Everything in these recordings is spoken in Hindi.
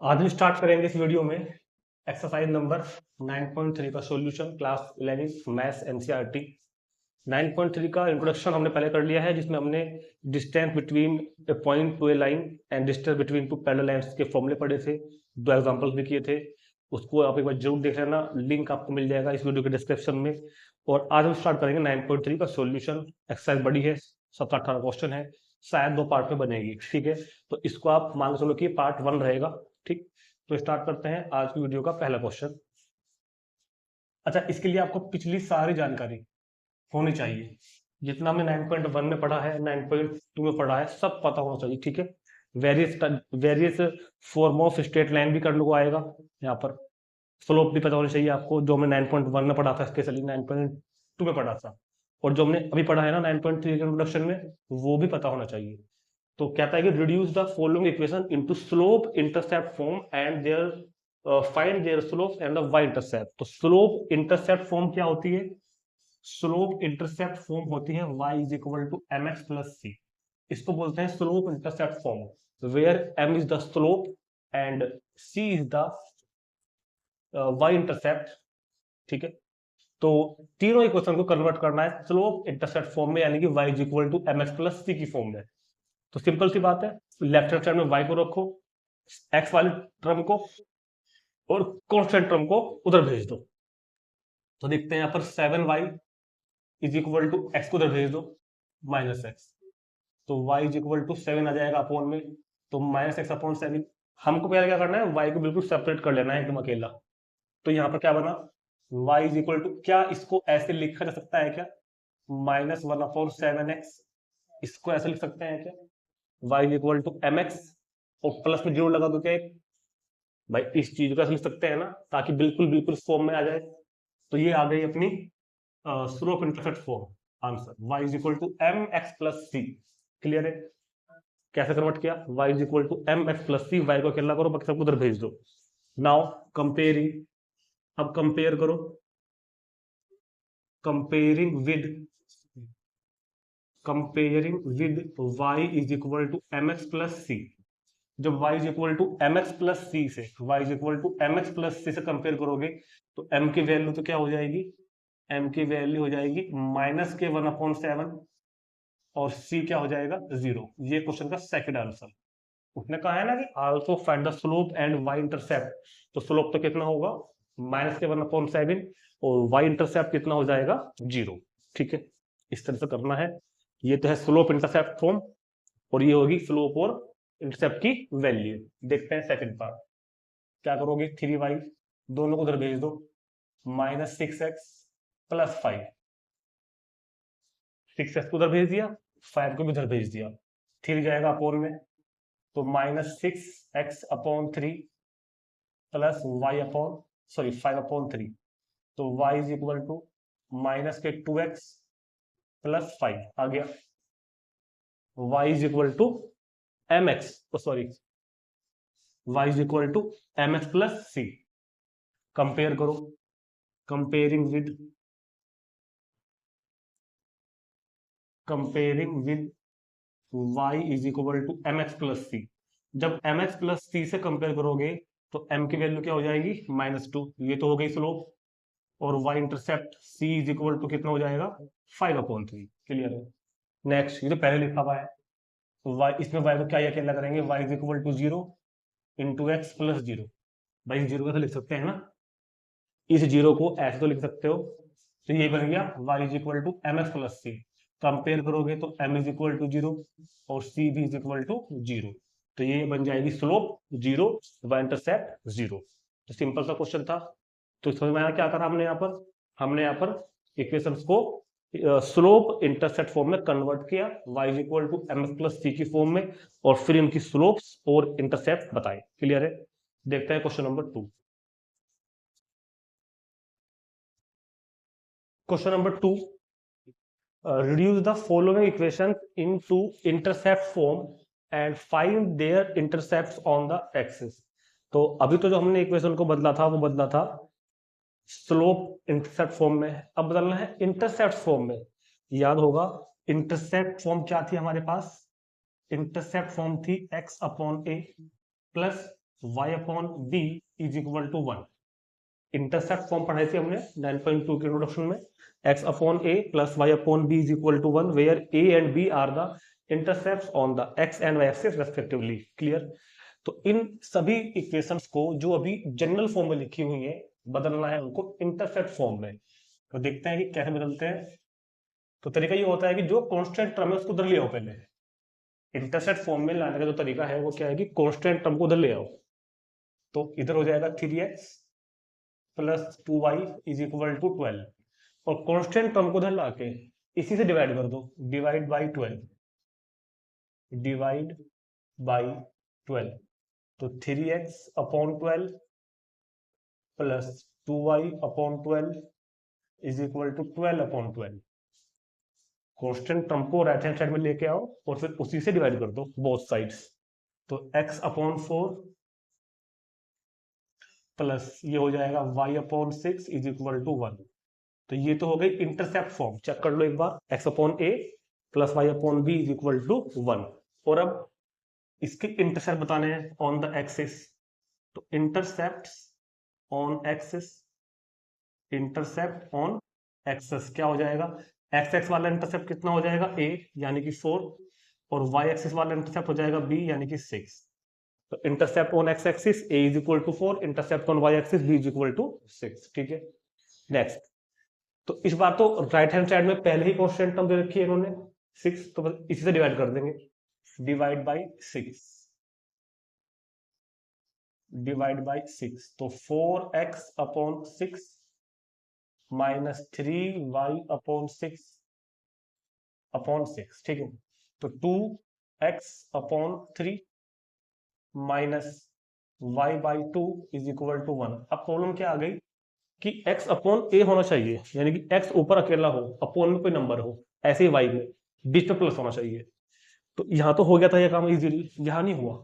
आज हम स्टार्ट करेंगे इस वीडियो में एक्सरसाइज नंबर 9.3 का सॉल्यूशन क्लास 11 मैथ्स एनसीईआरटी। 9.3 का इंट्रोडक्शन हमने पहले कर लिया है, जिसमें हमने distance between A point two A line and distance between two parallel lines के फॉर्मूले पढ़े थे, दो एग्जांपल्स भी किए थे। उसको आप एक बार जरूर देख लेना, लिंक आपको मिल जाएगा इस वीडियो के डिस्क्रिप्शन में। और आज हम स्टार्ट करेंगे 9.3 का सॉल्यूशन। एक्सरसाइज बड़ी है, 17-18 क्वेश्चन है, शायद 2 पार्ट में बनेगी, ठीक है। तो इसको आप मान के चलो कि पार्ट 1 रहेगा, ठीक। तो स्टार्ट करते हैं आज की वीडियो का पहला क्वेश्चन। अच्छा, इसके लिए आपको पिछली सारी जानकारी होनी चाहिए, जितना हमने 9.1 में पढ़ा है, 9.2 में पढ़ा है, सब पता होना चाहिए, ठीक है। Various various form of straight line भी करने को आएगा यहाँ पर। स्लोप भी पता होनी चाहिए आपको, जो हमने 9.1 में पढ़ा था, स्पेशली 9.2 में पढ़ा था। और जो हमने अभी पढ़ा है ना 9.3 के इंट्रोडक्शन में, वो भी पता होना चाहिए। तो कहता है कि reduce the following equation into slope intercept form and there find their slope and the Y intercept. तो स्लोप इंटरसेप्ट फॉर्म क्या होती है? स्लोप इंटरसेप्ट फॉर्म होती है y is equal to M x plus C. इसको बोलते हैं slope intercept form, where m is the slope and c is the y intercept, ठीक है। तो तीनों इक्वेशन को कन्वर्ट करना है स्लोप इंटरसेप्ट फॉर्म में, यानी कि y is equal to M x plus C की फॉर्म में। तो सिंपल सी बात है, लेफ्ट हैंड साइड में y को रखो, x वाले टर्म को, और कॉन्स्टेंट टर्म को उधर भेज दो। तो देखते हैं यहाँ पर 7y is equal to x को उधर भेज दो, माइनस एक्स। तो y इज इक्वल टू 7 आ जाएगा अपॉन में, तो माइनस एक्स अपॉन 7। हमको पहले क्या करना है, y को बिल्कुल सेपरेट कर लेना है एकदम अकेला। तो यहाँ पर क्या बना, y इज इक्वल टू, क्या इसको ऐसे लिखा जा सकता है क्या, माइनस 1 अपॉन 7x, इसको ऐसे लिख सकते हैं क्या, y is equal to M x, और प्लस में जीरो लगा दो क्या एक, भाई इस चीज को ऐसे लिख सकते हैं ना, ताकि बिल्कुल बिल्कुल फॉर्म में आ जाए। तो ये आ गई अपनी slope intercept form, answer y is equal to M x plus C. Clear है? कैसे कन्वर्ट किया, y is equal to M x plus C, Y को अकेला करो, बाकी सबको उधर भेज दो। नाउ कंपेयरिंग, अब कंपेयर करो, comparing with y is equal to M x plus C. जब y is equal to M x plus C से y is equal to M x plus C से कंपेयर करोगे, तो m की वैल्यू तो क्या हो जाएगी, m की वैल्यू हो जाएगी माइनस के 1/7, और c क्या हो जाएगा, 0। ये क्वेश्चन का सेकंड आंसर। उसने कहा है ना कि also find the slope and y intercept, तो स्लोप तो कितना होगा, माइनस के 1/7, और y इंटरसेप्ट कितना हो जाएगा, 0, ठीक है। इस तरह से करना है। ये तो है स्लोप इंटरसेप्ट फॉर्म, और ये होगी स्लोप और इंटरसेप्ट की वैल्यू। देखते हैं सेकंड पार्ट। क्या करोगे, 3y दोनों को उधर भेज दो, माइनस 6x प्लस 5, 6x को उधर भेज दिया, 5 को भी उधर भेज दिया, 3 जाएगा अपोन में, तो minus 6x upon 3 plus y upon, sorry 5/3। तो y is equal to minus के 2x प्लस 5 आ गया, y is equal to M X, sorry y is equal to M x plus C. Compare करो, comparing with y is equal to M x plus C. जब एम एक्स प्लस सी से कंपेयर करोगे, तो m की वैल्यू क्या हो जाएगी, -2, ये तो हो गई स्लोप, और y intercept c is equal to कितना हो जाएगा, 5/3। क्लियर है? नेक्स्ट, ये तो पहले लिखा हुआ है, तो y, इसमें y को क्या या क्या करेंगे, y is equal to 0 into x plus 0। भाई 0 का तो लिख सकते हैं ना, इस 0 को ऐसे तो लिख सकते हो। तो ये बन गया y is equal to M x plus C. Compare करोगे तो m इज इक्वल टू 0 और c भी इज इक्वल टू 0। तो ये बन जाएगी स्लोप 0, y इंटरसेप्ट 0। तो सिंपल सा क्वेश्चन था। तो समझ में आया क्या करा हमने यहाँ पर, हमने यहाँ पर इक्वेशंस को स्लोप इंटरसेप्ट फॉर्म में कन्वर्ट किया, y is equal to M x plus C की फॉर्म में, और फिर इनकी स्लोप्स और इंटरसेप्ट बताए। क्लियर है? देखते हैं question number 2। Question number 2, reduce the following equation into intercept form and find their intercepts on the axis। तो अभी तो जो हमने इक्वेशन को बदला था, वो बदला था स्लोप इंटरसेप्ट फॉर्म में, अब बदलना है इंटरसेप्ट फॉर्म में। याद होगा इंटरसेप्ट फॉर्म क्या थी हमारे पास, इंटरसेप्ट फॉर्म थी x upon a plus y upon b is equal to 1। Intercept form पढ़ाई थी हमने 9.2 के इंट्रोडक्शन में, x upon a plus y upon b is equal to 1 where a and b are the intercepts on the x and y axis respectively. Clear. तो इन सभी इक्वेशंस को जो अभी जनरल फॉर्म में लिखी हुई है बदलना है उनको इंटरसेप्ट फॉर्म में। तो देखते हैं कि कैसे बदलते हैं। तो तरीका ये होता है कि जो कांस्टेंट टर्म है उसको उधर ले आओ पहले। इंटरसेप्ट फॉर्म में लाने का जो तरीका है वो क्या है कि कांस्टेंट टर्म को उधर ले आओ। तो इधर हो जाएगा 3x plus 2y is equal to 12 और कांस्टेंट टर्म को उधर लाके इसी से डिवाइड कर दो, डिवाइड बाई 12, डिवाइड बाई 12। तो 3x upon 12 plus 2y upon 12 is equal to 12 upon 12। Constant term को राइट हैंड साइड में लेके आओ और फिर उसी से डिवाइड कर दो बोथ साइड्स। तो x अपॉन 4 प्लस ये हो जाएगा y upon 6 is equal to 1। तो ये तो हो गई इंटरसेप्ट फॉर्म, चेक कर लो एक बार। x upon a plus y upon b is equal to 1। और अब इसके इंटरसेप्ट बताने हैं ऑन द एक्सिस। तो intercept on axis, intercept on axis क्या हो जाएगा, एक्स एक्स वाला इंटरसेप्ट कितना हो जाएगा a यानी कि 4 और y एक्सिस वाला इंटरसेप्ट हो जाएगा b यानी कि 6। तो intercept on x axis a is equal to 4, intercept on y axis b is equal to 6। ठीक है। नेक्स्ट, तो इस बार तो राइट हैंड साइड में पहले ही कांस्टेंट टर्म दे रखी है इन्होंने 6, तो बस इसी से डिवाइड कर देंगे, डिवाइड बाई 6, डिवाइड बाई 6। तो 4x upon 6 minus 3y upon 6 upon 6। ठीक है। तो 2x upon 3 minus y by 2 is equal to 1। अब प्रॉब्लम क्या आ गई कि x अपॉन a होना चाहिए, यानी कि x ऊपर अकेला हो, अपॉन में कोई नंबर हो, ऐसे ही y में बीच में प्लस होना चाहिए। तो यहां तो हो गया था ये काम इजीली, यहां नहीं हुआ।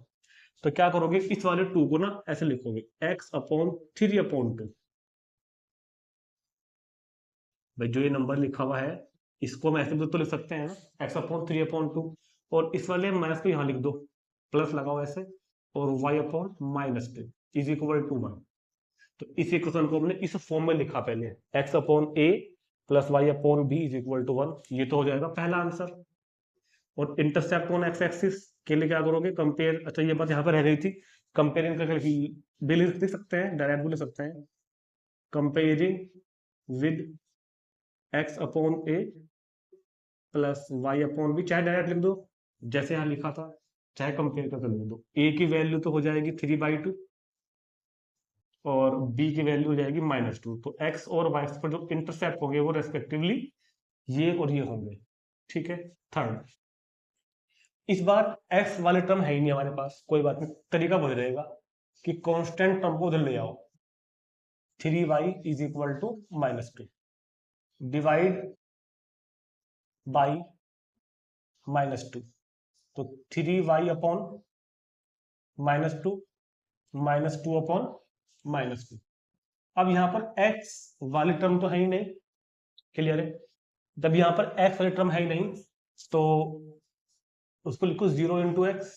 तो क्या करोगे, इस वाले 2 को ना ऐसे लिखोगे x अपॉन 3 अपॉन 2। भाई जो ये नंबर लिखा हुआ है इसको हम ऐसे भी तो लिख सकते हैं ना, x अपॉन 3 अपॉन 2, और इस वाले माइनस को यहाँ लिख दो, प्लस लगाओ ऐसे, और y upon minus 2 is equal to 1। तो इस इक्वेशन को हमने इस फॉर्म में लिखा पहले, x upon a plus y upon b is equal to 1। ये तो हो जाएगा पहला आंसर। और इंटरसेप्ट ऑन एक्स एक्सिस के लिए क्या करोगे, कंपेयर, अच्छा ये बात यहाँ पर रह गई थी, कंपेयरिंग करके भी लिख सकते हैं, डायरेक्ट भी लिख सकते हैं, comparing with x upon a plus y upon b, चाहे डायरेक्ट लिख दो जैसे यहाँ लिखा था, चाहे कंपेयर करके लिख दो। a की वैल्यू तो हो जाएगी 3/2 और b की वैल्यू हो जाएगी -2। तो x और y पर जो इंटरसेप्ट होंगे वो रेस्पेक्टिवली ये और ये होंगे। ठीक है। थर्ड, इस बार x वाले टर्म है ही नहीं हमारे पास, कोई बात नहीं, तरीका वही रहेगा कि कांस्टेंट टर्म को उधर ले आओ, 3y is equal to -2 divide by -2। तो 3y अपॉन -2 -2 अपॉन -2। अब यहां पर x वाली टर्म तो है ही नहीं, क्लियर है। जब यहां पर x वाली टर्म है ही नहीं तो उसको लिखो 0 इंटू एक्स,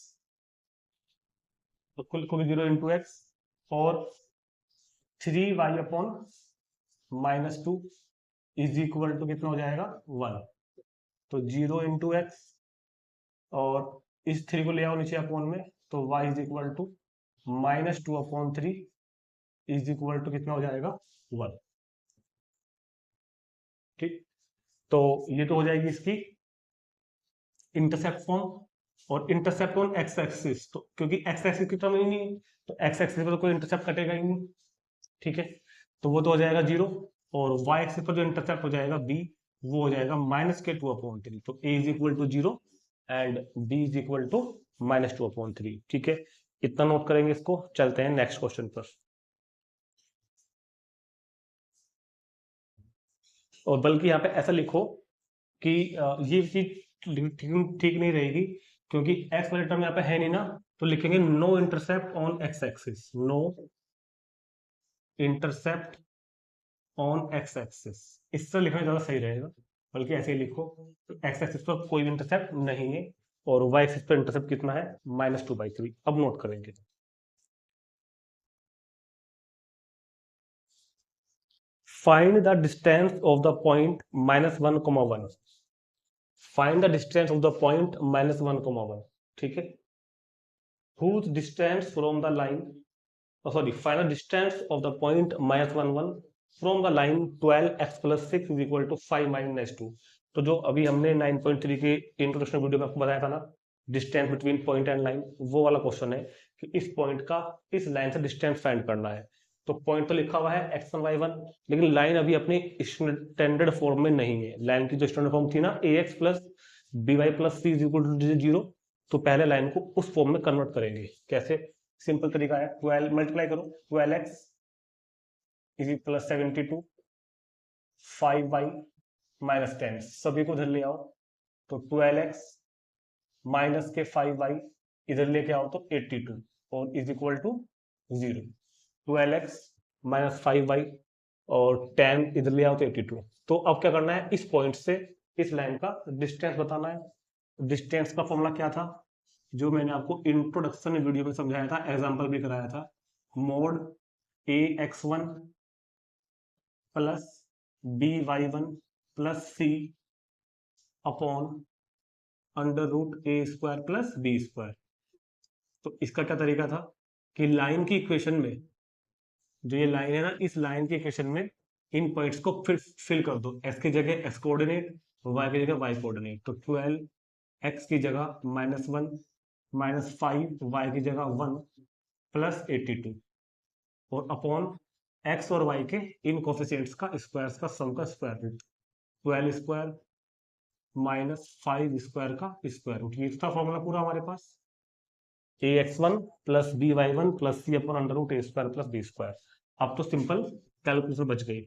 उसको लिखोगे 0 इंटू एक्स, और 3y upon -2 is equal to कितना हो जाएगा 1। तो 0 इंटू एक्स और इस 3 को ले आओ नीचे अपॉन में, तो y is equal to -2 upon 3 is equal to कितना हो जाएगा 1। ठीक। तो ये तो हो जाएगी इसकी इंटरसेप्ट फॉर्म। और इंटरसेप्ट ऑन एक्स एक्सिस, तो क्योंकि एक्स एक्सिस की टर्म ही नहीं है तो एक्स एक्सिस पर तो कोई इंटरसेप्ट कटेगा ही नहीं। ठीक है। तो वो तो हो जाएगा 0, और वाई एक्सिस पर जो इंटरसेप्ट हो जाएगा b, वो हो जाएगा -2/3। तो a is equal to 0 and b is equal to -2/3। ठीक है। इतना नोट करेंगे इसको, चलते हैं नेक्स्ट क्वेश्चन पर। और बल्कि यहाँ पे ऐसा लिखो कि ये चीज ठीक नहीं रहेगी, क्योंकि x वाले टर्म यहाँ पे है नहीं ना, तो लिखेंगे no intercept on x axis, no intercept on x axis. इससे लिखना ज्यादा सही रहेगा, बल्कि ऐसे ही लिखो, तो एक्स एक्सिस पर कोई भी इंटरसेप्ट नहीं है और वाई एक्सिस पर इंटरसेप्ट कितना है -2/3। अब नोट करेंगे। Find the distance of the point -1, 1। Find the distance of the point -1, 1। ठीक है, whose distance from the line, sorry, find the distance of the point -1, 1 from the line 12x + 6 = 5 - 2। तो जो अभी हमने 9.3 के इंट्रोडक्शन वीडियो में आपको बताया था ना, distance between point and line, वो वाला क्वेश्चन है कि इस पॉइंट का इस लाइन से डिस्टेंस फाइंड करना है। तो पॉइंट तो लिखा हुआ है x1 y1, लेकिन लाइन अभी अपनी स्टैंडर्ड फॉर्म में नहीं है। लाइन की जो स्टैंडर्ड फॉर्म थी ना, ax + by + c = 0, तो पहले लाइन को उस फॉर्म में कन्वर्ट करेंगे। कैसे? सिंपल तरीका है, 12 मल्टीप्लाई करो, 12x + 72, 5y - 10, सभी को इधर ले आओ, तो 12x माइनस के 5y इधर लेके आओ तो 82 और = 0। 12x - 5y और 10 इधर ले आओ तो 82। तो अब क्या करना है, इस पॉइंट से इस लाइन का डिस्टेंस बताना है। डिस्टेंस का फॉर्मूला क्या था, जो मैंने आपको इंट्रोडक्शन वीडियो में समझाया था, एग्जांपल भी कराया था, mode ax1 plus by1 plus c upon √a² plus b²। तो इसका क्या तरीका था कि लाइन की इक्वेशन में, जो ये लाइन है ना, इस लाइन की इक्वेशन में इन पॉइंट्स को फिल कर दो। x की जगह x कोऑर्डिनेट, y की जगह y कोऑर्डिनेट। तो 12 x की जगह -1 - 5 y की जगह 1 प्लस 82 और अपॉन x और y के इन कोफिशिएंट्स का स्क्वायर्स का सम का स्क्वायर रूट, 12² - 5² का स्क्वायर रूट। ये था फॉर्मूला पूरा हमारे पास, ax1 plus by1 plus c upon √a² plus b²। अब तो सिंपल कैलकुलेशन बच गई,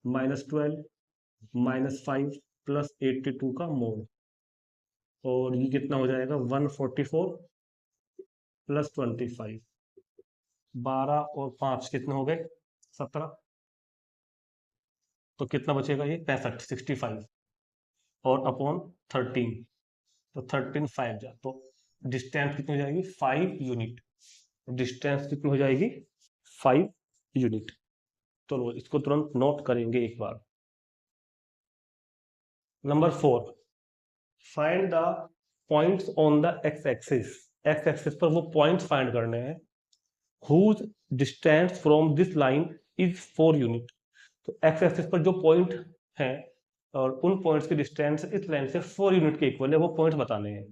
-12 - 5 प्लस 82 का मोड, और ये कितना हो जाएगा, 144 प्लस 25, 12 और 5 कितने हो गए, 17। तो कितना बचेगा, ये 65, 65 और अपॉन 13, तो 13 5 जा, तो डिस्टेंस कितनी हो जाएगी, 5 यूनिट। डिस्टेंस कितनी हो जाएगी, 5 यूनिट। तो इसको तुरंत नोट करेंगे एक बार। Number 4, find the points on the X axis. X axis पर वो पॉइंट्स फाइंड करने हैं whose distance from this line is 4 unit. तो एक्स एक्सिस पर जो पॉइंट है और उन पॉइंट्स की डिस्टेंस इस लाइन से 4 यूनिट के इक्वल है, वो पॉइंट्स बताने हैं।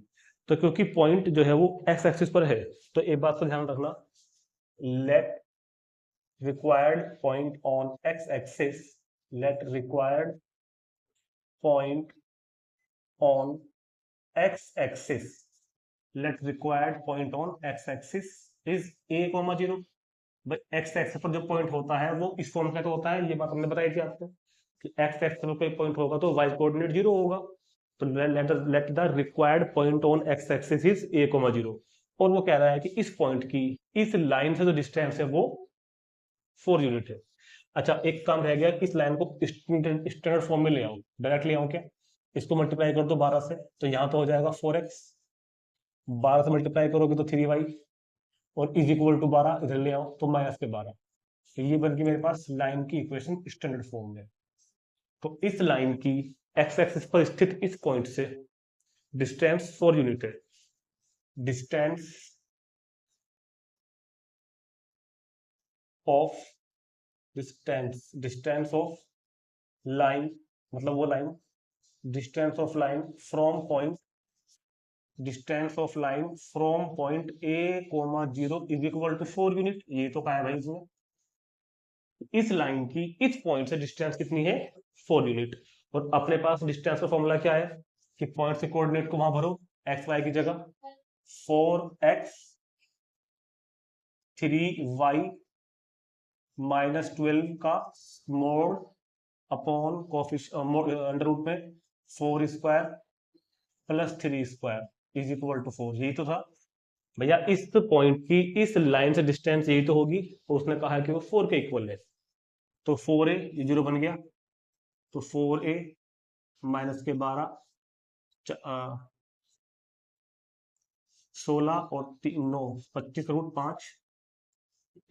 तो क्योंकि पॉइंट जो है वो एक्स एक्सिस पर है, तो एक बात का ध्यान रखना, late required point on x axis, let required point on x axis, let required point on x axis is a, 0। भाई x एक्सिस पर जो पॉइंट होता है वो इस फॉर्म का तो होता है, ये बात हमने बताई थी आपको कि x एक्सिस पर कोई पॉइंट होगा तो y कोऑर्डिनेट 0 होगा। तो let the required point on x axis is a, 0। और वो कह रहा है कि इस पॉइंट की इस लाइन से जो डिस्टेंस है वो 4 यूनिट है। अच्छा, एक काम रह गया, इस लाइन को स्टैंडर्ड फॉर्म में ले आओ, डायरेक्ट ले आओ क्या, इसको मल्टीप्लाई कर दो 12 से, तो यहाँ तो हो जाएगा 4x, 12 से मल्टीप्लाई करोगे तो 3y और = 12 इधर ले आओ तो -12। तो ये बन गई मेरे पास लाइन की इक्वेशन स्टैंडर्ड फॉर्म में। तो इस लाइन की एक्स एक्सिस पर स्थित इस पॉइंट से डिस्टेंस 4 यूनिट है। Distance of distance of line, मतलब वो line, distance of line from point, distance of line from point a, 0 = 4 unit. ये तो कहा है भाई इसमें, इस लाइन की इस पॉइंट से डिस्टेंस कितनी है, 4 यूनिट। और अपने पास डिस्टेंस का फॉर्मूला क्या है कि पॉइंट से कोऑर्डिनेट को वहां भरो, एक्स वाई की जगह 4x 3y -12 का मोड अपॉन अंडर रूट में 4² प्लस 3² = 4। यही तो था भैया, इस पॉइंट की इस लाइन से डिस्टेंस यही तो होगी, तो उसने कहा कि वो 4 के इक्वल है। तो 4a, ये 0 बन गया, तो 4a माइनस के 12, 16 और 9, 25 √5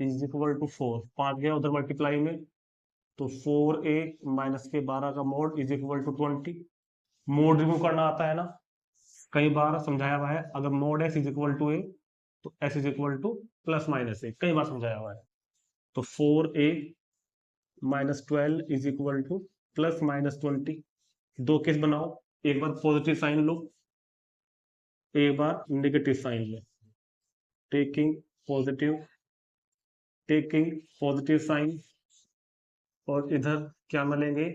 = 4। 5 गया उधर मल्टीप्लाई में, तो 4a माइनस के 12 का mod is equal to 20। Mod remove करना आता है ना, कई बार समझाया हुआ है। अगर mod x is equal to a तो s is equal to plus minus a, कई बार समझाया हुआ है। तो 4a minus 12 is equal to plus minus 20। दो केस बनाओ, एक बार पॉजिटिव साइन लो, एक बार नेगेटिव साइन लो। टेकिंग पॉजिटिव साइन, और इधर क्या मिलेंगे,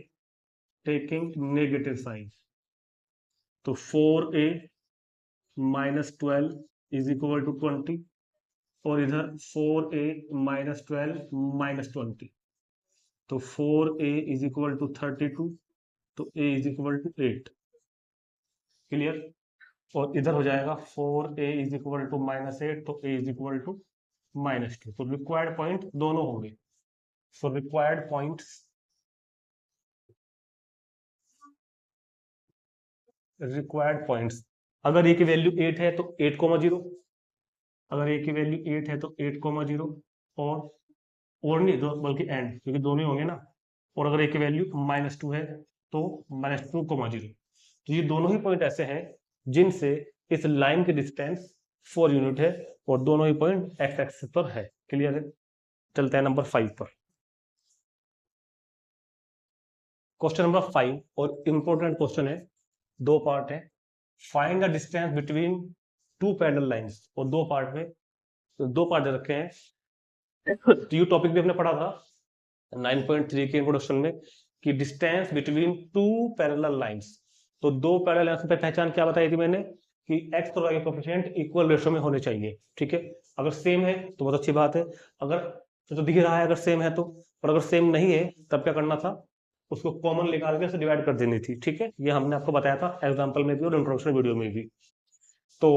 टेकिंग नेगेटिव साइन। तो 4a minus 12 is equal to 20, और इधर 4a माइनस 12 माइनस 20, तो 4a इज इक्वल टू 32, तो a is equal to 8। Clear. और इधर हो जाएगा 4a is equal to minus 8, तो a is equal to minus 2। तो रिक्वायर्ड पॉइंट दोनों होंगे। सो रिक्वायर्ड पॉइंट्स, अगर a की वैल्यू 8 है तो 8,0, अगर a की वैल्यू 8 है तो 8,0, और नहीं दो बल्कि एंड, क्योंकि दोनों ही होंगे ना। और अगर a की वैल्यू -2 है तो -2,0। तो ये दोनों ही पॉइंट ऐसे हैं जिनसे इस लाइन की डिस्टेंस 4 यूनिट है, और दोनों ही पॉइंट एक्स एक्सिस पर है। क्लियर है। चलते हैं नंबर 5 पर। क्वेश्चन नंबर 5 और इंपॉर्टेंट क्वेश्चन है, दो पार्ट है। Find the distance between two parallel lines, और दो पार्ट में, तो दो पार्ट दे रखे हैं। तो ये टॉपिक भी हमने पढ़ा था 9.3 के इंट्रोडक्शन में, कि distance between two parallel lines. तो दो पैरेलल लाइंस पे पहचान क्या बताई थी मैंने, कि एक्स और वाई के कोएफिशिएंट इक्वल रेशियो में होने चाहिए। ठीक है, अगर सेम है तो बहुत अच्छी बात है, अगर तो दिख रहा है अगर सेम है तो। और अगर सेम नहीं है तब क्या करना था, उसको कॉमन निकाल के उसे डिवाइड कर देनी थी। ठीक है, ये हमने आपको बताया था एग्जाम्पल में भी और इंट्रोडक्शन वीडियो में भी। तो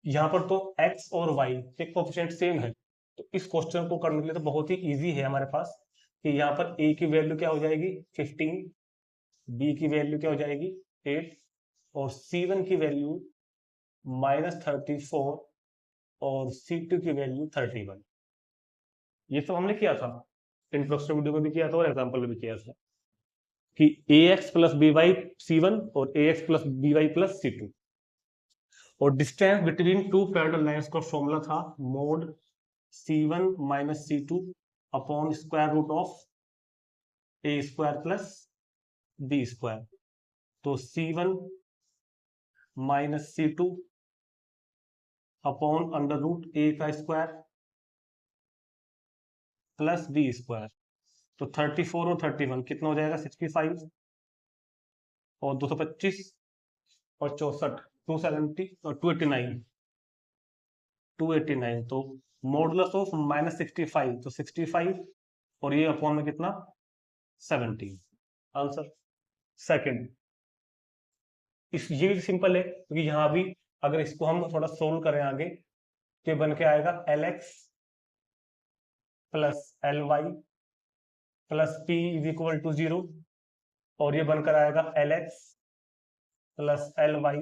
यहाँ पर तो x और y के कोएफिशिएंट सेम है, तो इस क्वेश्चन को करने के लिए तो बहुत ही इजी है हमारे पास, कि यहाँ पर a की वैल्यू क्या हो जाएगी 15, b की वैल्यू क्या हो जाएगी 8, और c1 की वैल्यू -34, और c2 की वैल्यू 31। ये सब हमने किया था, इंट्रोडक्शन वीडियो में भी किया था और एग्जाम्पल में भी किया था, कि ax प्लस by c1 और ax plus by plus c2। और distance between two parallel lines का फॉर्मूला था mod c1 minus c2 upon square root of a square plus b square. तो c1 minus c2 upon under root a का स्क्वायर प्लस b स्क्वायर। तो 34 और 31 कितना हो जाएगा 65, और 225 और 64 270 और 289। तो मॉडुलस ऑफ -65, तो 65, और ये अपॉन में कितना 17। Answer second. इस ये भी सिंपल है, क्योंकि यहाँ भी अगर इसको हम थोड़ा सोल्व करें आगे, तो बन के आएगा LX plus LY plus P is equal to 0, और ये बनकर आएगा LX plus LY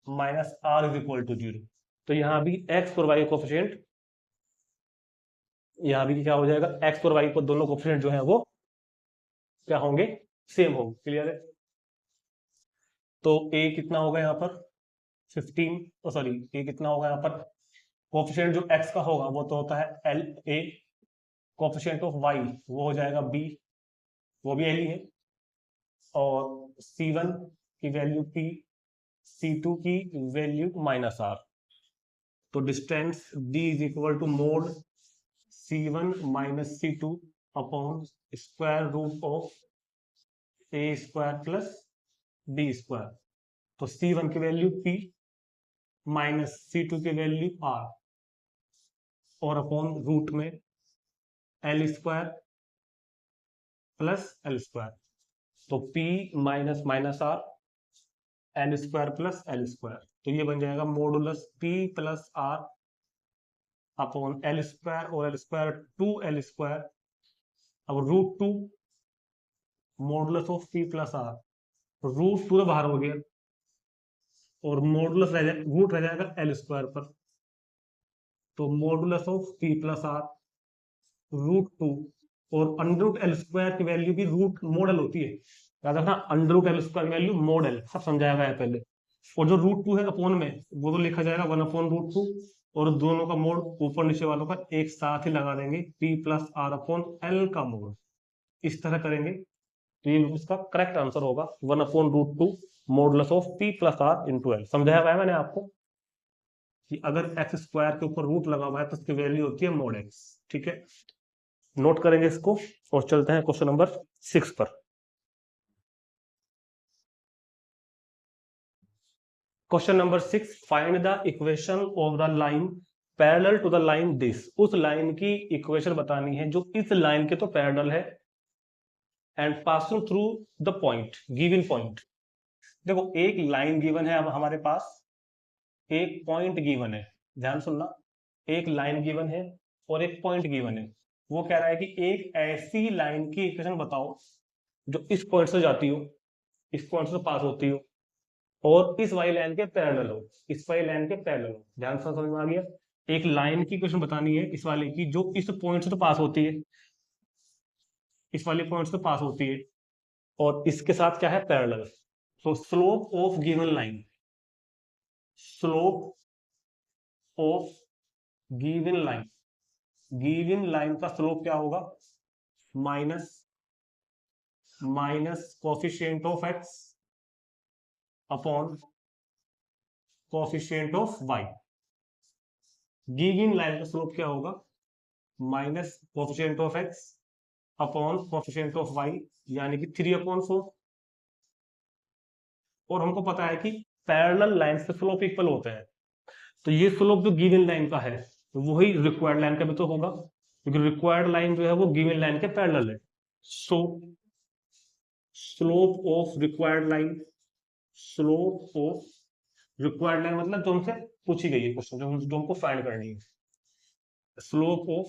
minus R is equal to 0। तो यहाँ भी x और y कोफिशिएंट, यहाँ भी क्या हो जाएगा, x और y को दोनों कोफिशिएंट जो है वो क्या होंगे, सेम होंगे। क्लियर है। तो a कितना होगा यहाँ पर 15, सॉरी a कितना होगा यहाँ पर, कोफिशिएंट जो x का होगा वो तो होता है LA, कोफिशिएंट ऑफ y वो हो जाएगा b, वो भी L ही है, और C1 की वैल्यू P, C2 की वैल्यू -R। तो distance D is equal to mod C1 minus C2 upon square root of a square plus b square. तो C1 की वैल्यू P माइनस C2 की वैल्यू R, और अपॉन रूट में L square plus L square. तो P minus minus R L square plus L square. तो ये बन जाएगा modulus P plus R upon L square, और L स्क्वायर 2L स्क्वायर, अब √2 modulus of P plus R, √2 तो बाहर हो गया, और मॉडुलस रूट रह जाएगा L स्क्वायर पर। तो modulus of P plus R √2 और अंडर रूट एल स्क्वायर की वैल्यू भी रूट मॉडल होती है, याद रखना, अंडर रूट एल स्क्वायर की वैल्यू मॉडल, सब समझाया गया है पहले। और जो रूट टू है अपॉन में, वो तो लिखा जाएगा 1/√2, और दोनों का मोड ऊपर नीचे वालों का एक साथ ही लगा देंगे, p plus r upon l का मोड, इस तरह करेंगे तो ये इसका करेक्ट आंसर होगा 1/√2 modulus of p plus r into l. समझाया गया है मैंने आपको कि अगर एक्स स्क्वायर के ऊपर रूट लगा हुआ है तो उसकी वैल्यू होती है मोड एक्स। ठीक है, नोट करेंगे इसको और चलते हैं क्वेश्चन नंबर 6 पर। Question number 6, find the equation of the line parallel to the line this. उस लाइन की इक्वेशन बतानी है जो इस लाइन के तो पैरेलल है, and passing through the point, given point. देखो एक लाइन गिवन है, अब हमारे पास एक पॉइंट गिवन है, ध्यान सुनना, एक लाइन गिवन है और एक पॉइंट गिवन है। वो कह रहा है कि एक ऐसी लाइन की इक्वेशन बताओ जो इस पॉइंट से जाती हो, इस पॉइंट से पास होती हो और इस वाली लाइन के पैरेलल हो, इस वाली लाइन के पैरेलल हो। ध्यान से समझ में आ गया? एक लाइन की इक्वेशन बतानी है इस वाले की जो इस पॉइंट से तो पास होती है, इस वाले पॉइंट से पास होती है और इसके साथ क्या है, parallel. So slope of given line, slope of given line, given line का स्लोप क्या होगा, minus coefficient of x upon coefficient of y. Given line का स्लोप क्या होगा, minus coefficient of x upon coefficient of y, यानी कि 3/4। और हमको पता है कि पैरेलल लाइन के स्लोप इक्वल होते हैं, तो ये स्लोप जो गिवन लाइन का है वही रिक्वायर्ड लाइन का भी तो होगा, क्योंकि रिक्वायर्ड लाइन जो है वो गिवन लाइन के पैरेलल है। So slope of required line, slope of required line मतलब जो हमसे पूछी गई है क्वेश्चन, जो हमको फाइंड करनी है, slope of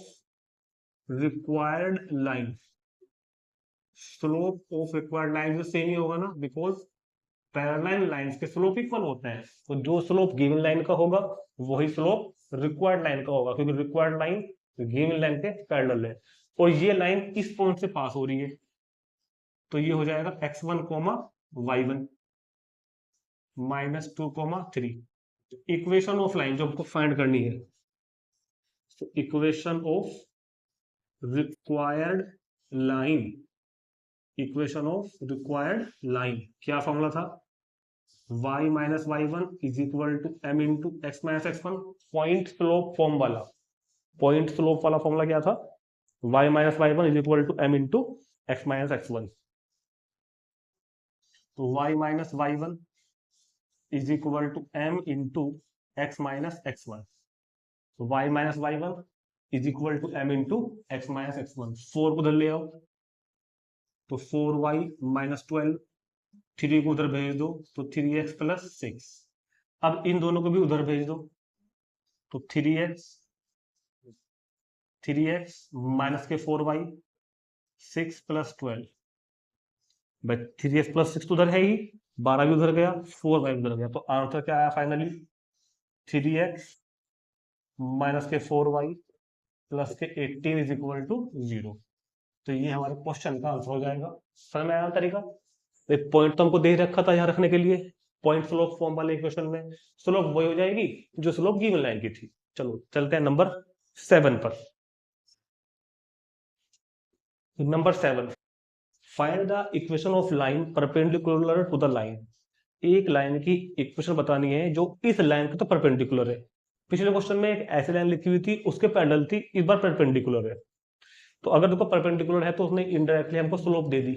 required line, slope of required line जो सेम ही होगा ना, बिकॉज पैरेलल लाइंस के स्लोप इक्वल होते हैं, तो जो स्लोप गिवन लाइन का होगा वही स्लोप रिक्वायर्ड लाइन का होगा, क्योंकि रिक्वायर्ड लाइन गिवन लाइन के पैरेलल है और ये लाइन इस पॉइंट से पास हो रही है, तो ये हो जाएगा x1, y1 -2, 3। Equation of line जो हमको फाइंड करनी है, तो equation of required line, equation of required line क्या फॉर्मूला था, y minus y1 is equal to m into x minus x1। Point slope form वाला, पॉइंट स्लोप वाला फॉर्मूला क्या था, y minus y1 is equal to m into x minus x1। तो y minus y1 is equal to m into x minus x1। तो y minus y1 is equal to m into x minus x1। 4 को उधर ले आओ, तो 4y माइनस 12, 3 को उधर भेज दो तो 3x प्लस 6। अब इन दोनों को भी उधर भेज दो, तो 3x माइनस के 4y, 6 प्लस 12, भाई 3x प्लस 6 तो उधर है ही, 12 भी उधर गया, 4y उधर गया, तो आंसर क्या आया फाइनली, 3x माइनस के 4y प्लस के 18 इज इक्वल टू 0। तो ये हमारे क्वेश्चन का आंसर हो जाएगा। समझ में आया तरीका? एक पॉइंट तो हमको दे रखा था यहाँ रखने के लिए, पॉइंट स्लोप फॉर्म वाले इक्वेशन में स्लोप वही हो जाएगी जो स्लोप गिवन लाइन की थी। चलो चलते हैं नंबर 7 पर। Number 7, find the equation of line perpendicular to the line. एक लाइन की इक्वेशन बतानी है जो इस लाइन के तो परपेंडिकुलर है। पिछले क्वेश्चन में एक ऐसी लाइन लिखी हुई थी उसके पैरेलल थी, इस बार परपेंडिकुलर है। तो अगर देखो परपेंडिकुलर है तो उसने इनडायरेक्टली हमको स्लोप दे दी,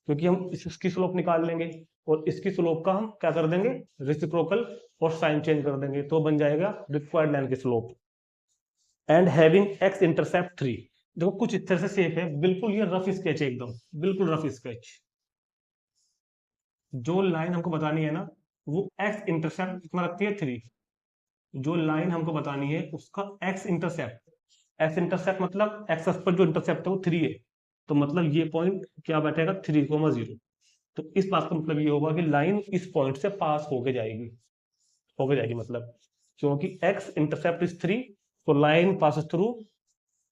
क्योंकि हम इसकी स्लोप निकाल लेंगे और इसकी स्लोप का हम क्या कर देंगे, रेसिप्रोकल और साइन चेंज कर देंगे, तो बन जाएगा रिक्वायर्ड लाइन की slope. And having x intercept 3। देखो कुछ इस तरह से शेप है, बिल्कुल ये रफ स्केच है, एकदम बिल्कुल रफ स्केच। जो लाइन हमको बतानी है ना वो एक्स इंटरसेप्ट कितना रखती है, 3। जो लाइन हमको बतानी है उसका एक्स इंटरसेप्ट मतलब एक्स पर जो इंटरसेप्ट है वो 3 है, तो मतलब ये पॉइंट क्या बैठेगा, 3,0। तो इस बात का मतलब ये होगा कि लाइन इस पॉइंट से पास होके जाएगी मतलब, क्योंकि x इंटरसेप्ट इज 3, तो लाइन पास थ्रू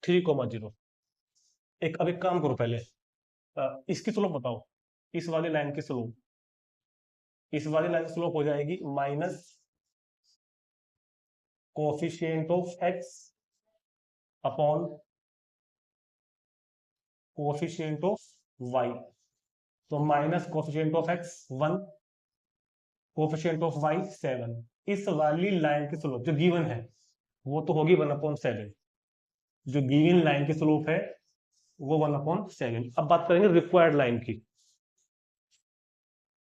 3,0। अब एक काम करो पहले, इसकी स्लोप बताओ, इस वाली लाइन की स्लोप, इस वाली लाइन की स्लोप हो जाएगी minus coefficient of x upon coefficient of Y. तो minus coefficient of X 1, coefficient of Y 7। इस वाली लाइन की स्लोप जो गिवन है वो तो होगी 1/7। जो गिवन लाइन की स्लोप है वो 1/7। अब बात करेंगे रिक्वायर्ड लाइन की,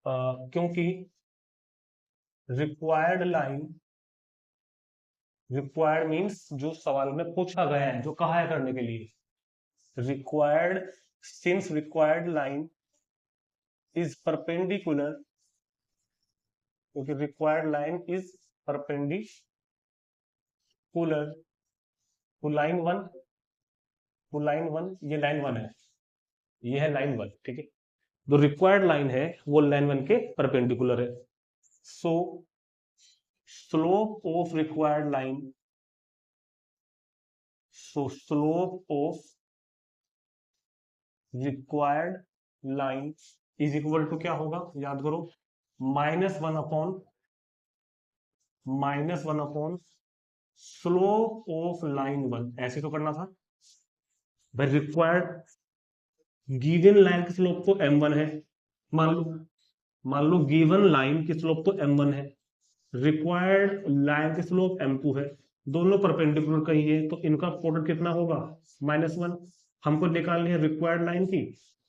क्योंकि रिक्वायर्ड लाइन, रिक्वायर्ड मीन्स जो सवाल में पूछा गया है, जो कहा है करने के लिए। Required, since required line is perpendicular, क्योंकि required line is perpendicular to line 1, to line 1, ये लाइन 1 है, ये है लाइन 1, ठीक है। जो रिक्वायर्ड लाइन है वो लाइन 1 के परपेंडिकुलर है। So slope of required line, so slope of required line is equal to क्या होगा, याद करो, -1/, स्लोप ऑफ लाइन 1। ऐसे तो करना था भाई। रिक्वायर्ड गिवन लाइन की स्लोप तो m1 है, मान लो गिवन लाइन की स्लोप तो m1 है, रिक्वायर्ड लाइन की स्लोप m2 है, दोनों परपेंडिकुलर कही है, तो इनका प्रोडक्ट कितना होगा, -1। हमको निकालनी है रिक्वायर्ड लाइन की,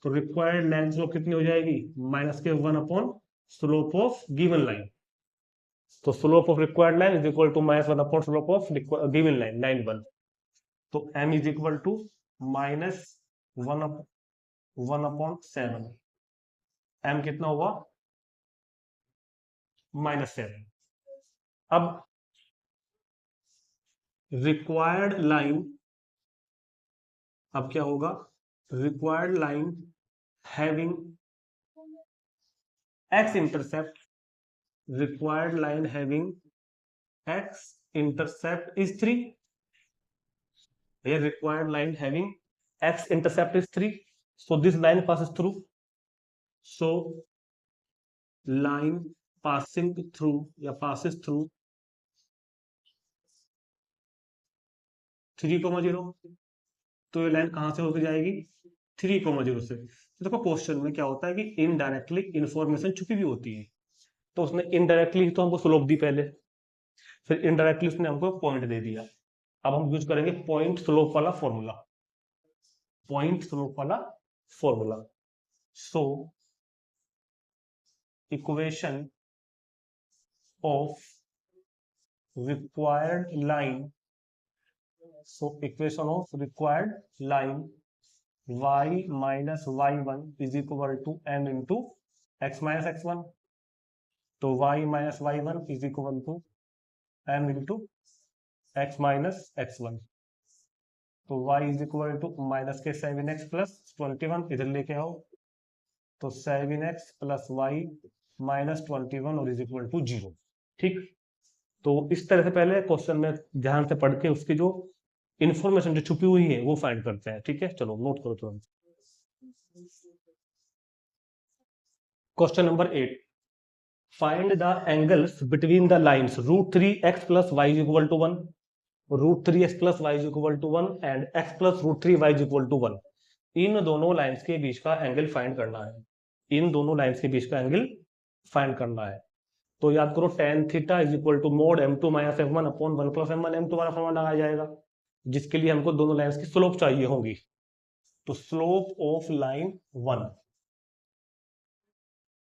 तो रिक्वायर्ड लाइन स्लोप कितनी हो जाएगी, -1 स्लोप ऑफ गिवन लाइन। तो slope of required line is equal to -1 slope of given line, line 1। तो m is equal to -1/7। m कितना हुआ, -7। अब रिक्वायर्ड लाइन, अब क्या होगा, required line having x intercept, required line having x intercept is 3। Required line having x intercept is 3, so this line passes through, so line passing through या passes through 3,0, तो ये लाइन कहां से होकर जाएगी, 3,0 से। तो देखो क्वेश्चन में क्या होता है कि इनडायरेक्टली इंफॉर्मेशन छुपी भी होती है, तो उसने इनडायरेक्टली तो हमको स्लोप दी पहले, फिर इनडायरेक्टली उसने हमको पॉइंट दे दिया। अब हम यूज करेंगे पॉइंट स्लोप वाला फॉर्मूला, पॉइंट स्लोप वाला formula. So equation of required line, so equation of required line y minus y1 is equal to m into x minus x1। तो y minus y1 is equal to m into x minus x1। तो y is equal to minus के 7x प्लस 21, इधर लेके आओ, तो 7x प्लस y माइनस 21 और इज इक्वल टू 0। ठीक, तो इस तरह से पहले क्वेश्चन में ध्यान से पढ़ के उसकी जो इंफॉर्मेशन जो छुपी हुई है वो फाइंड करते हैं। ठीक है, चलो नोट करो तुरंत। Question number 8, find the angles between the lines √3x plus y is equal to 1, √3x plus y is equal to 1 and x plus √3y is equal to 1। इन दोनों लाइंस के बीच का एंगल फाइंड करना है, इन दोनों लाइंस के बीच का एंगल फाइंड करना है। तो याद करो tan theta is equal to mod m2 minus m1 upon 1 plus m1 m2 वाला फॉर्मूला लगाया जाएगा, जिसके लिए हमको दोनों लाइंस की स्लोप चाहिए होगी। तो slope of line 1,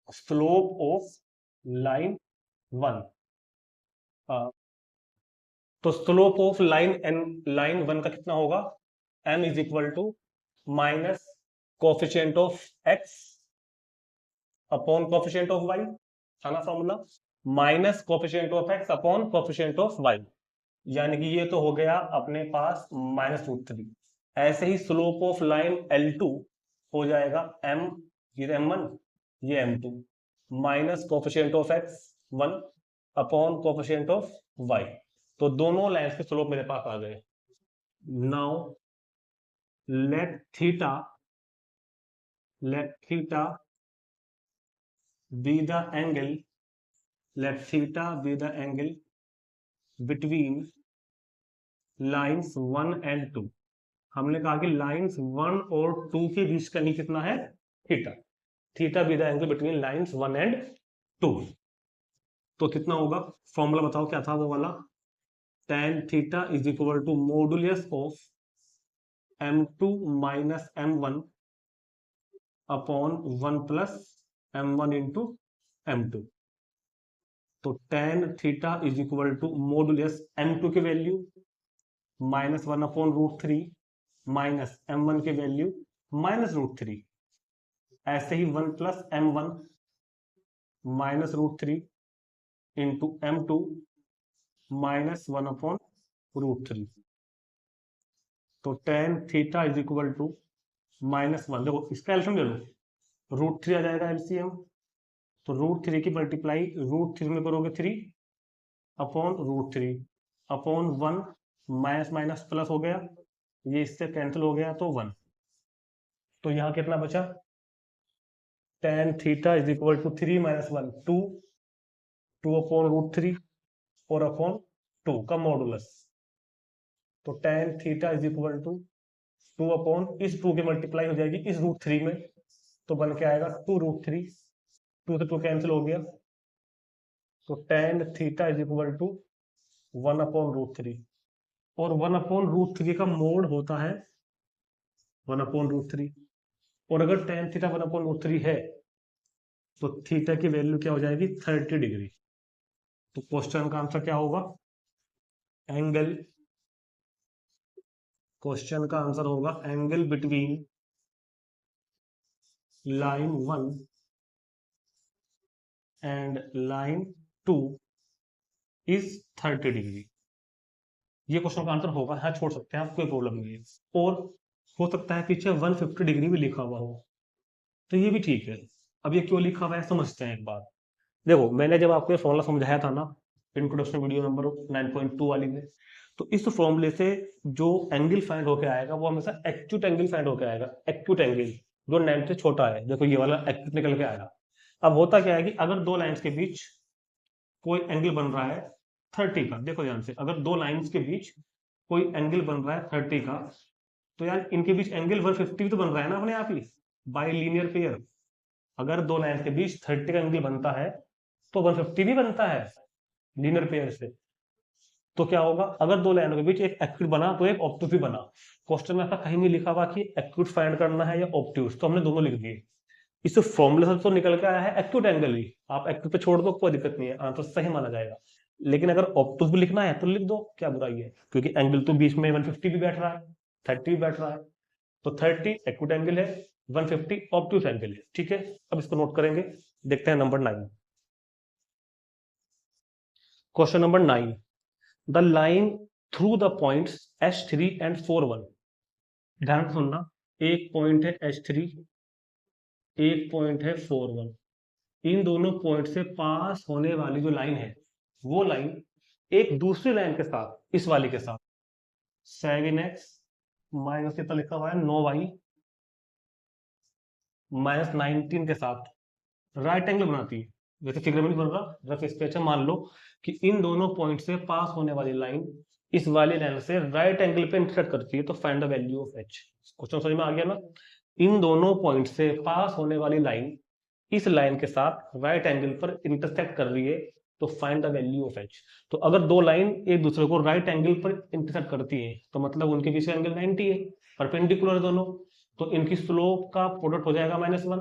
slope of line 1, तो स्लोप ऑफ लाइन 1 का कितना होगा, m is equal to minus coefficient of x upon coefficient of y, था ना formula, minus coefficient of x upon coefficient of y, यानी कि ये तो हो गया अपने पास -√3। ऐसे ही स्लोप ऑफ लाइन L2 हो जाएगा m, ये m1 ये m2, minus coefficient of x 1 upon coefficient of y। तो दोनों लाइंस के स्लोप मेरे पास आ गए। Now let theta be the angle between lines 1 and 2। हमने कहा कि लाइंस 1 और 2 के बीच का एंगल कितना है, theta be the angle between lines 1 and 2। तो कितना होगा, फॉर्मूला बताओ क्या था वो वाला, tan theta is equal to modulus of m2 minus m1 upon 1 plus m1 into m2। तो tan theta is equal to modulus m2 की value minus 1 upon √3 minus m1 की वैल्यू माइनस √3, ऐसे ही 1 plus m1 minus √3 into m2 minus 1 upon √3। तो tan theta is equal to -1, देखो इसका एलसीएम ले लो, √3 आ जाएगा एलसीएम, तो √3 की मल्टीप्लाई √3 में करोगे 3 upon √3 upon 1, minus minus plus हो गया, ये इससे कैंसिल हो गया तो 1। तो यहाँ कितना बचा, tan theta is equal to 3 minus 1 2 upon √3 और अपॉन 2 का मॉडुलस। तो tan theta is equal to 2 upon इस 2 की मल्टीप्लाई हो जाएगी इस √3 में, तो बन के आएगा 2√3, 2 से 2 कैंसिल हो गया, तो tan theta is equal to 1 upon √3, और 1 अपॉन √3 का मोड होता है 1 अपॉन √3, और अगर tan थीटा 1 अपॉन √3 है तो थीटा की वैल्यू क्या हो जाएगी, 30 डिग्री। तो क्वेश्चन का आंसर क्या होगा, क्वेश्चन का आंसर होगा angle between line 1 and line 2 is 30 degree. ये क्वेश्चन का आंसर होगा, हाँ छोड़ सकते हैं आप, कोई प्रॉब्लम नहीं है। और हो सकता है पीछे 150 डिग्री भी लिखा हुआ हो, तो ये भी ठीक है। अब ये क्यों लिखा हुआ है समझते हैं एक बार। देखो मैंने जब आपको ये फॉर्मूला समझाया था ना, इंट्रोडक्शन वीडियो नंबर 9.2 वाली में, तो इस फॉर्मूले से जो एंगल फाइंड होके आएगा वो हमेशा एक्यूट एंगल फाइंड होके आएगा, एक्यूट एंगल जो 9 से छोटा है। देखो ये वाला एक्यूट निकल के आएगा। अब होता क्या है कि अगर दो लाइंस के बीच कोई एंगल बन रहा है 30 का, देखो ध्यान से, अगर दो लाइंस के बीच कोई एंगल बन रहा है 30 का, तो यार इनके बीच एंगल 150 तो बन रहा है ना अपने आप ही, बाय लीनियर पेयर। अगर दो लाइन के बीच 30 का एंगल बनता है तो 150 भी बनता है लीनियर पेयर से। तो क्या होगा, अगर दो लाइनों के बीच एक एक्यूट बना तो एक ऑब्टूस भी बना। क्वेश्चन में ऐसा कहीं नहीं लिखा हुआ कि एक्यूट फाइंड करना है या ऑब्ट्यूस, तो हमने दोनों लिख दिए। इस फॉर्मूले से तो निकल के आया है एक्यूट एंगल ही, आप एक्यूट पे छोड़ दो कोई दिक्कत नहीं है, आंसर सही माना जाएगा। लेकिन अगर ऑब्टूस भी लिखना है तो लिख दो, क्या बुराई है, क्योंकि एंगल तो बीच में 150 भी बैठ रहा है, 30 भी बैठ रहा है। तो 30 एक्यूट एंगल है, 150 ऑब्ट्यूस एंगल है, ठीक है। अब इसको नोट करेंगे, देखते हैं number 9। Question number 9, the line through the points H3 and 4, 1। ध्यान से सुनना, एक पॉइंट है H3, एक पॉइंट है 4, 1। इन दोनों पॉइंट से पास होने वाली जो लाइन है वो लाइन एक दूसरी लाइन के साथ, इस वाली के साथ 7x माइनस कितना लिखा हुआ है 9y माइनस 19 के साथ राइट एंगल बनाती है। वैसे फिगर में नहीं बन रहा, रफ स्केच है। मान लो कि इन दोनों पॉइंट से पास होने वाली लाइन इस वाली लाइन से राइट एंगल पे इंटरसेक्ट करती है, तो find the value of h। Question समझ में आ गया ना, इन दोनों पॉइंट से पास होने वाली लाइन इस लाइन के साथ राइट एंगल पर इंटरसेक्ट कर रही है, तो find the value of h। तो अगर दो लाइन एक दूसरे को राइट एंगल पर इंटरसेक्ट करती है तो मतलब उनके बीच एंगल 90 है, परपेंडिकुलर दोनों, तो इनकी स्लोप का प्रोडक्ट हो जाएगा -1।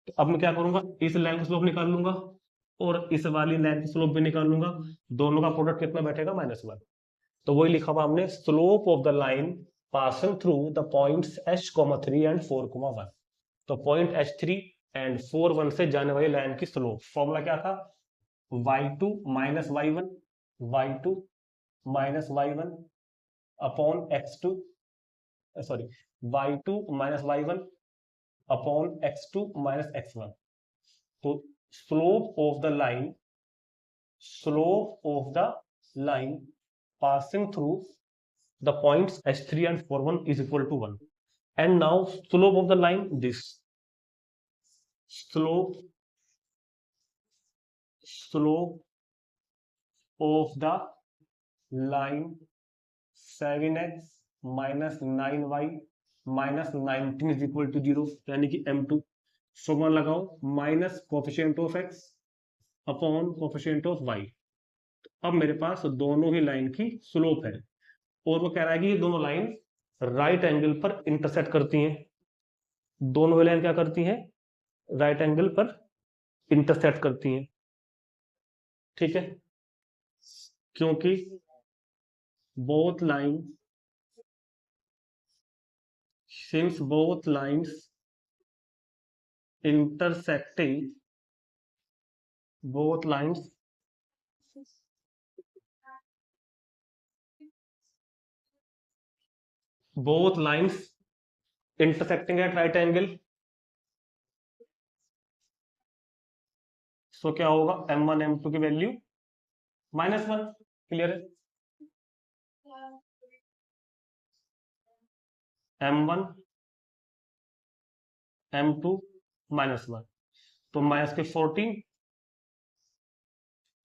तो अब मैं क्या करूंगा, इस लाइन का स्लोप निकाल लूंगा और इस वाली लाइन की स्लोप भी निकाल लूंगा, दोनों का प्रोडक्ट कितना बैठेगा -1। तो वही लिखा हुआ हमने, slope of the line passing through the points h,3 and 4,1। तो पॉइंट H3 एंड 4, 1 से जाने वाली लाइन की स्लोप, फॉर्मूला क्या था, y2 minus y1 upon x2, sorry y2 minus y1 upon x2 minus x1। तो slope of the line passing through the points H3 and 4, 1 is equal to 1। And now slope of the line this, slope of the line 7x minus 9y minus 19 is equal to 0, यानी कि m2। फॉर्मूला लगाओ, minus coefficient of x upon coefficient of y। अब मेरे पास दोनों ही लाइन की स्लोप है, और वो कह रहा है कि ये दोनों लाइन राइट एंगल पर इंटरसेक्ट करती हैं। दोनों ही लाइन क्या करती हैं? राइट एंगल पर इंटरसेक्ट करती हैं, ठीक है, क्योंकि both lines, since both lines intersecting, both lines intersecting at right angle, so क्या होगा? m1 m2 की वैल्यू -1, क्लियर है? m1 m2 -1, तो माइनस के 14,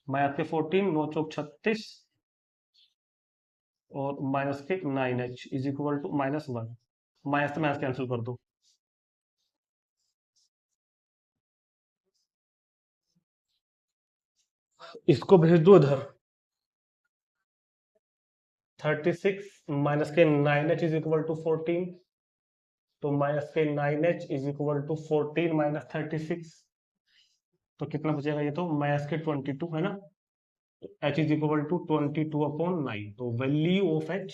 माइनस के 14 9 चौक 36 और माइनस के 9h is equal to -1। Minus से माइनस कैंसिल कर दो, इसको भेज दो इधर। 36 माइनस के 9h इज इक्वल टू 14, तो माइनस के 9h is equal to 14 minus 36, तो कितना बचेगा? ये तो माइनस के 22 है ना, तो h इज इक्वल टू 22/9, तो value of h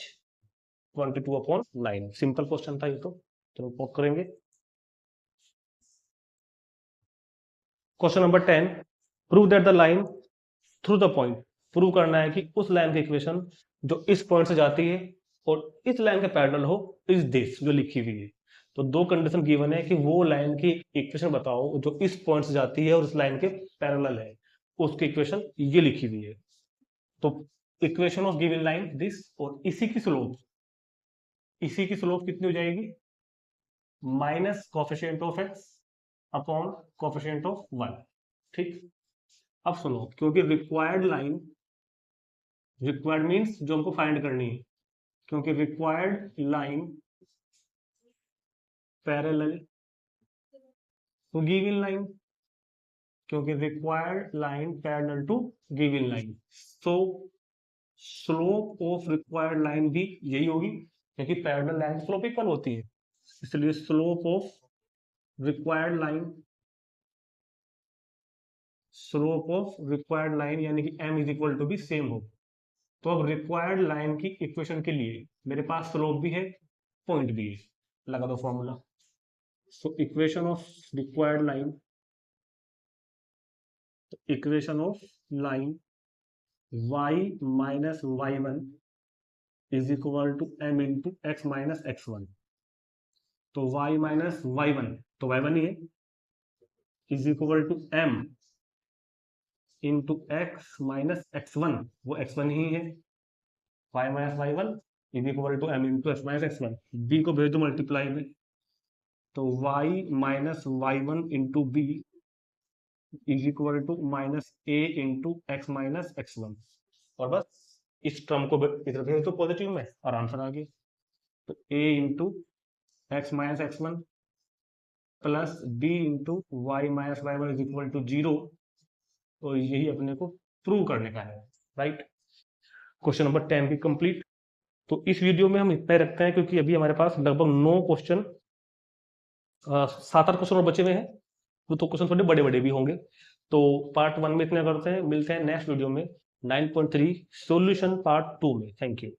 22/9। Simple question था ये तो, चलो पॉप करेंगे। Question number 10, prove that the line through the point, prove करना है कि उस लाइन की इक्वेशन जो इस पॉइंट से जाती है और इस लाइन के पैरेलल हो इस दिस जो लिखी हुई है। तो दो कंडीशन गिवन है कि वो लाइन की इक्वेशन बताओ जो इस पॉइंट से जाती है और इस लाइन के पैरेलल है, उसकी इक्वेशन ये लिखी हुई है। तो equation of given line this, और इसी की स्लोप कितनी हो जाएगी? Minus coefficient of x upon coefficient of y, ठीक। अब सुनो, क्योंकि रिक्वायर्ड लाइन, रिक्वायर्ड मींस जो हमको फाइंड करनी है, क्योंकि required line parallel to given line, क्योंकि required line parallel to given line, so slope of required line भी यही होगी, क्योंकि पैरेलल लाइन स्लोप इक्वल होती है, इसलिए स्लोप ऑफ रिक्वायर्ड लाइन यानी कि m इज इक्वल टू भी सेम हो। तो अब रिक्वायर्ड लाइन की इक्वेशन के लिए मेरे पास स्लोप भी है, पॉइंट भी है, लगा दो formula. So equation of required line, equation of line y minus y1 is equal to m into x minus x1, तो y माइनस y1 तो y1 ही है, is equal to m into x minus x1, वो x1 ही है, y minus y1 is equal to m into x minus x1। b को भेज दो मल्टीप्लाई में, तो y minus y1 into b is equal to minus a into x minus x1, और बस इस टर्म को इधर भेज दो पॉजिटिव में और आंसर आ गया। तो a into x minus x1 plus b into y minus y1 is equal to 0, तो यही अपने को प्रूव करने का है, राइट। क्वेश्चन नंबर 10 भी कंप्लीट। तो इस वीडियो में हम इतना ही रखते हैं, क्योंकि अभी हमारे पास लगभग 9 क्वेश्चन, 7-8 क्वेश्चन और बचे हुए हैं, तो क्वेश्चन थोड़े बड़े बड़े भी होंगे। तो पार्ट 1 में इतना करते हैं, मिलते हैं नेक्स्ट वीडियो में 9.3 सॉल्यूशन पार्ट 2 में। Thank you.